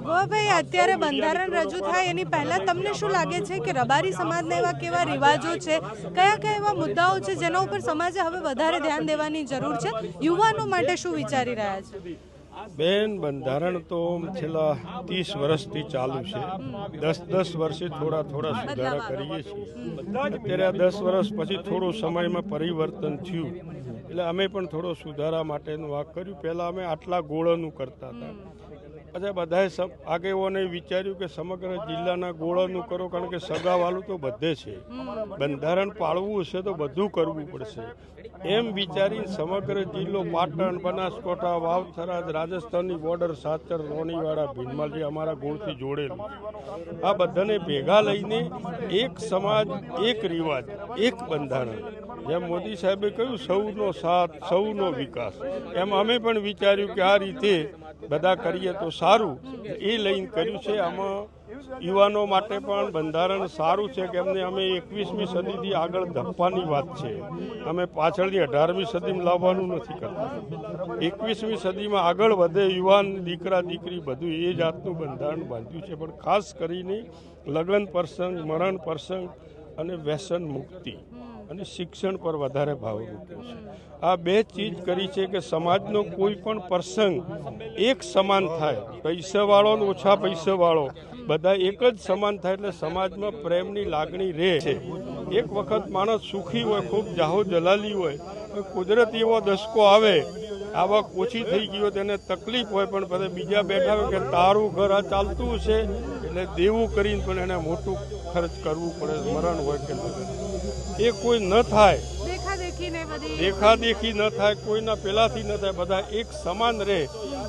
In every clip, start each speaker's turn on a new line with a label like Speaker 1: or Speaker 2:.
Speaker 1: ગોવાભાઈ, અત્યારે બંધારણ રજૂ થાય એની પહેલા તમને શું લાગે છે કે રબારી સમાજના એવા કેવા રિવાજો છે, કયા કયા એવા મુદ્દાઓ છે જેના ઉપર સમાજે હવે વધારે ધ્યાન દેવાની જરૂર છે? યુવાનો માટે શું વિચારી રહ્યા છે?
Speaker 2: બેન, બંધારણ તો છેલ્લા 30 વર્ષથી ચાલુ છે. 10 વર્ષે થોડા સુધારા કરીએ છીએ. અત્યારે 10 વર્ષ પછી થોડું સમયમાં પરિવર્તન થયું એટલે અમે પણ થોડો સુધારા માટેનું આ કર્યું. પહેલાં અમે આટલા ગોળનું કરતા હતા. અચ્છા, બધાએ આગેવાનોએ વિચાર્યું કે સમગ્ર જિલ્લાના ગોળનું કરો, કારણ કે સગાવાલું તો બધે છે. બંધારણ પાળવું હશે તો બધું કરવું પડશે એમ વિચારીને સમગ્ર જિલ્લો પાટણ, બનાસકાંઠા, વાવ, થરાદ, રાજસ્થાનની બોર્ડર, સાચર, રોનીવાડા, ભીનમાલ જે અમારા ગોળથી જોડેલું છે, આ બધાને ભેગા લઈને એક સમાજ, એક રિવાજ, એક બંધારણ. જેમ મોદી સાહેબે કહ્યું સૌનો સાથ, સૌનો વિકાસ, એમ અમે પણ વિચાર્યું કે આ રીતે બધા કરીએ તો સારું, એ લઈને કર્યું છે. આમાં યુવાનો માટે પણ બંધારણ સારું છે કે એમને અમે 21મી સદીથી આગળ ધપવાની વાત છે. અમે પાછળની 18મી સદીમાં લાવવાનું નથી કરતા. 21મી સદીમાં આગળ વધે યુવાન, દીકરા દીકરી બધું એ જાતનું બંધારણ બાંધ્યું છે. પણ ખાસ કરીને લગ્ન પ્રસંગ, મરણ પ્રસંગ અને વ્યસન મુક્તિ અને શિક્ષણ પર વધારે ભાવ મૂક્યો છે. આ બે ચીજ કરી છે કે સમાજનો કોઈ પણ પ્રસંગ એક સમાન થાય, પૈસાવાળો ને ઓછા પૈસાવાળો બધા એક જ સમાન થાય એટલે સમાજમાં પ્રેમની લાગણી રહે છે. એક વખત માણસ સુખી હોય, ખૂબ જાહો જલાલી હોય, કુદરતી એવો દસકો આવે, આવક ઓછી થઈ ગઈ હોય, તેને તકલીફ હોય, પણ બધા બીજા બેઠા હોય કે તારું ઘર આ ચાલતું છે એટલે દેવું કરીને પણ એને મોટું ખર્ચ કરવું પડે, મરણ હોય કે લગ્ન, એ કોઈ ન થાય. દેખાદેખી ન થાય, કોઈના પેલાથી ન થાય, બધા એક સમાન રહે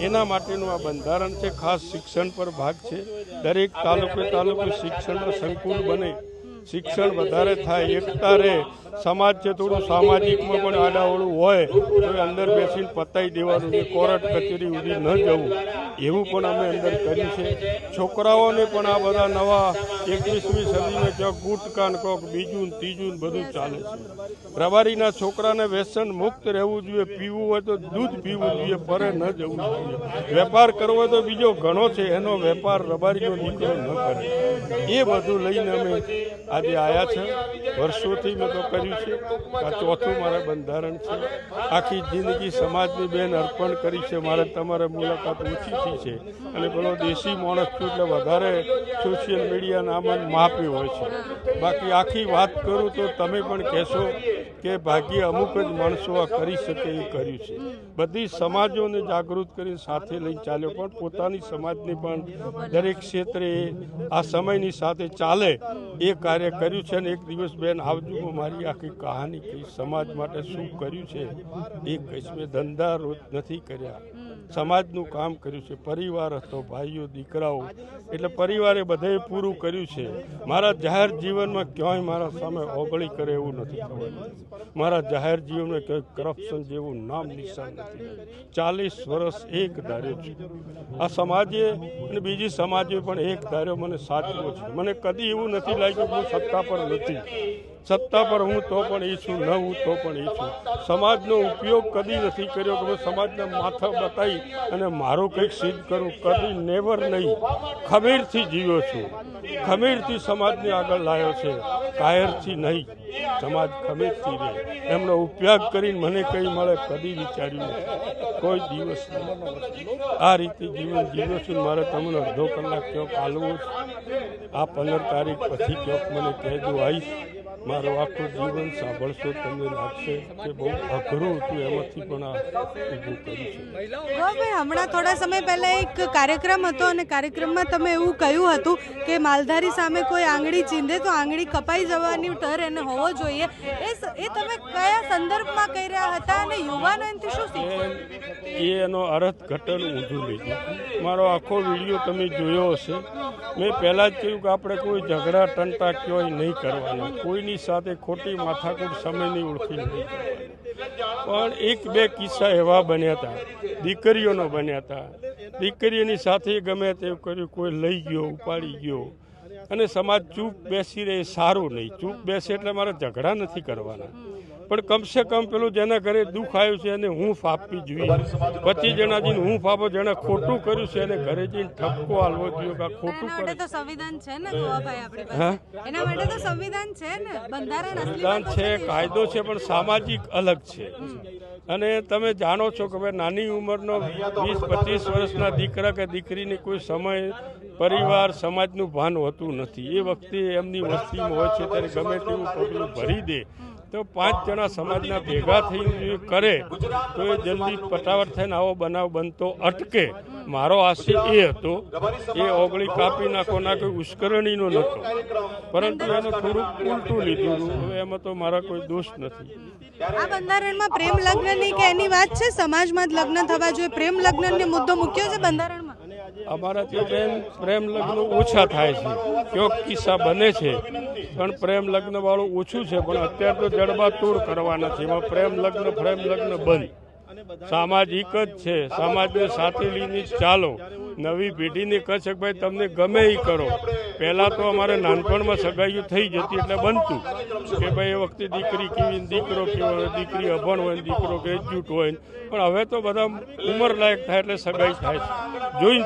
Speaker 2: એના માટેનું આ બંધારણ છે. ખાસ શિક્ષણ પર ભાગ છે. દરેક તાલુકે શિક્ષણના સંકુલ બને, શિક્ષણ વધારે થાય, એકતા રહે. સમાજ છે થોડું સામાજિકમાં પણ આડાવડું હોય તો અંદર બેસીને પતાવી દેવાનું, કોર્ટ કચેરી સુધી ન જવું, એવું પણ અમે અંદર કર્યું છે. છોકરાઓને પણ આ બધા નવા 21મી સદીમાં ક્યાંક ગુટકાન, કોક બીજું ત્રીજું બધું ચાલે છે. રબારીના છોકરાને વ્યસન મુક્ત રહેવું જોઈએ. પીવું હોય તો દૂધ પીવું જોઈએ, પરે ન જવું જોઈએ. વેપાર કરવો હોય તો બીજો ઘણો છે, એનો વેપાર રબારીનો દીકરો ન કરે. એ બધું લઈને અમે આજે આવ્યા છે. વર્ષોથી મેં તો કર્યું છે. આ ચોથું મારે બંધારણ છે. આખી જિંદગી સમાજની બેન અર્પણ કરી છે. મારે તમારે મુલાકાત ઓછી થઈ છે અને પેલો દેશી માણસ છું એટલે વધારે સોશિયલ મીડિયાના આમાં માપી હોય છે. બાકી આખી વાત કરું તો તમે પણ કહેશો કે ભાગ્ય અમુક જ માણસો આ કરી શકે એ કર્યું છે. બધી સમાજોને જાગૃત કરીને સાથે લઈને ચાલ્યો, પણ પોતાની સમાજને પણ દરેક ક્ષેત્રે આ સમયની સાથે ચાલે એ કાર્ય કર્યું છે. અને એક દિવસ બેન આવજો, મારી આખી કહાની કહીશ, સમાજ માટે શું કર્યું છે એ કહીશ. મેં ધંધા રોજ નથી કર્યા, સમાજનું કામ કર્યું છે. પરિવાર હતો, ભાઈઓ, દીકરાઓ, એટલે પરિવારે બધાએ પૂરું કર્યું છે. મારા જાહેર જીવનમાં ક્યાંય મારા સામે ઓગળી કરે એવું નથી થવાનું. મારા જાહેર જીવનમાં ક્યાંય કરપ્શન જેવું નામ નિશાન નથી. 40 વર્ષ એક ધાર્યો છે આ સમાજે, અને બીજી સમાજે પણ એક ધાર્યો મને સાચવો છે. મને કદી એવું નથી લાગ્યું હું સત્તા પર નથી. સત્તા પર હું તો પણ એ છું, ન હું તો પણ એ છું. સમાજનો ઉપયોગ કદી નથી કર્યો કે સમાજના માથા બતાવી અને મારું કંઈક સિદ્ધ કરું, કદી નેવર નહીં. ખમીરથી જીવ્યો છું, ખમીરથી સમાજને આગળ લાવ્યો છે, કાયરથી નહીં. સમાજ ખમીરથી રહે એમનો ઉપયોગ કરીને મને કંઈ મળે કદી વિચાર્યું નથી, કોઈ દિવસ નહીં. આ રીતે જીવન જીવ્યો છું. મારે તમને અડધો કલાક ક્યાંક હાલવું છે. આ 15 તારીખ પછી ક્યાંક મને કહેજો, આવીશ. મારું આખું જીવન સાંભળશો, તમને લાગશે કે બહુ અઘરું હતું, એમાંથી પણ આ ઊભું કર્યું છે.
Speaker 1: હમણાં થોડા સમય પહેલા એક કાર્યક્રમ હતો અને કાર્યક્રમમાં તમે એવું કહ્યું હતું કે માલધારી સામે કોઈ આંગળી ચીંધે તો આંગળી કપાઈ જવાની ડર એને હોવો જોઈએ. એ તમે કયા સંદર્ભમાં કહી રહ્યા હતા અને યુવાનો એનાથી શું શીખે?
Speaker 2: એનો અર્થ ઘટન ઊંધું લીધું. મારો આખો વિડીયો તમે જોયો હશે. મેં પહેલાં જ કહ્યું કે આપણે કોઈ ઝઘડા ટંટા ક્યાંય નહીં કરવાના, કોઈની સાથે ખોટી માથાકૂટ સમયની ઓળખી નહીં કરવાની. પણ એક બે કિસ્સા એવા બન્યા હતા, દીકરીઓનો બન્યા હતા. દીકરીઓની સાથે ગમે તેવું કર્યું, કોઈ લઈ ગયો, ઉપાડી ગયો, અને સમાજ ચૂપ બેસી રહે સારું નહીં. ચૂપ બેસે એટલે મારે ઝઘડા નથી કરવાના. પણ કમસે કમ પેલું જેના ઘરે દુઃખ આવ્યું છે એને હૂંફ આપવી જોઈએ. 25 જણા જઈને હૂંફ આપો, જેણે ખોટું કર્યું છે એને ઘરે જઈને ઠપકો આલવો જોઈએ કે ખોટું
Speaker 1: એના માટે તો સંવિધાન છે ને ગોવાભાઈ આપણી
Speaker 2: હા?
Speaker 1: પાસે. એના માટે તો સંવિધાન છે ને, બંધારણ અસલી
Speaker 2: સંવિધાન
Speaker 1: વાત તો
Speaker 2: છે,
Speaker 1: છે.
Speaker 2: કાયદો છે, પણ સામાજિક અલગ છે. અને તમે જાણો છો કે ભાઈ નાની ઉંમરનો 20-25 વર્ષના દીકરા કે દીકરીને કોઈ સમય પરિવાર સમાજનું ભાન હોતું નથી. એ વખતે એમની વસ્તીમાં હોય છે ત્યારે ગમે તેવું પગલું ભરી દે તો 5 જણા સમાજના ભેગા થઈને કરે તો એ જલ્દી પટાવટ થઈને આવો બનાવ બનતો અટકે. મારો આશય એ હતો, એ ઓગળી કાપી નાખો ના કોઈ ઉશ્કરણીનો નહોતો, પરંતુ એનું થોડુંક ઉલટું લીધું. હવે એમાં તો મારા કોઈ દોષ નથી.
Speaker 1: આ બંધારણમાં પ્રેમ લગ્નની કે એની વાત છે, સમાજમાં જ લગ્ન થવા જોઈએ, પ્રેમ લગ્નનો મુદ્દો મૂક્યો છે બંધારણમાં?
Speaker 2: અમારા ત્યાં પ્રેમ લગ્ન ઓછા થાય છે, કયો કિસ્સા બને છે, પણ પ્રેમ લગ્ન વાળું ઓછું છે. પણ અત્યારે તો જડબાતોડ કરવાના છે. એમાં પ્રેમ લગ્ન બંધ. સામાજિક જ છે, સમાજને સાથે લઈને ચાલો. નવી પેઢીને કહે છે કે ભાઈ તમને ગમે એ કરો. પહેલાં તો અમારે નાનપણમાં સગાઈઓ થઈ જતી એટલે બનતું કે ભાઈ એ વખતે દીકરી કેવી ને દીકરો કેવો હોય, દીકરી અભણ હોય ને દીકરો ગ્રેજ્યુએટ હોય. પણ હવે તો બધા ઉંમર લાયક થાય એટલે સગાઈ થાય છે. જોઈને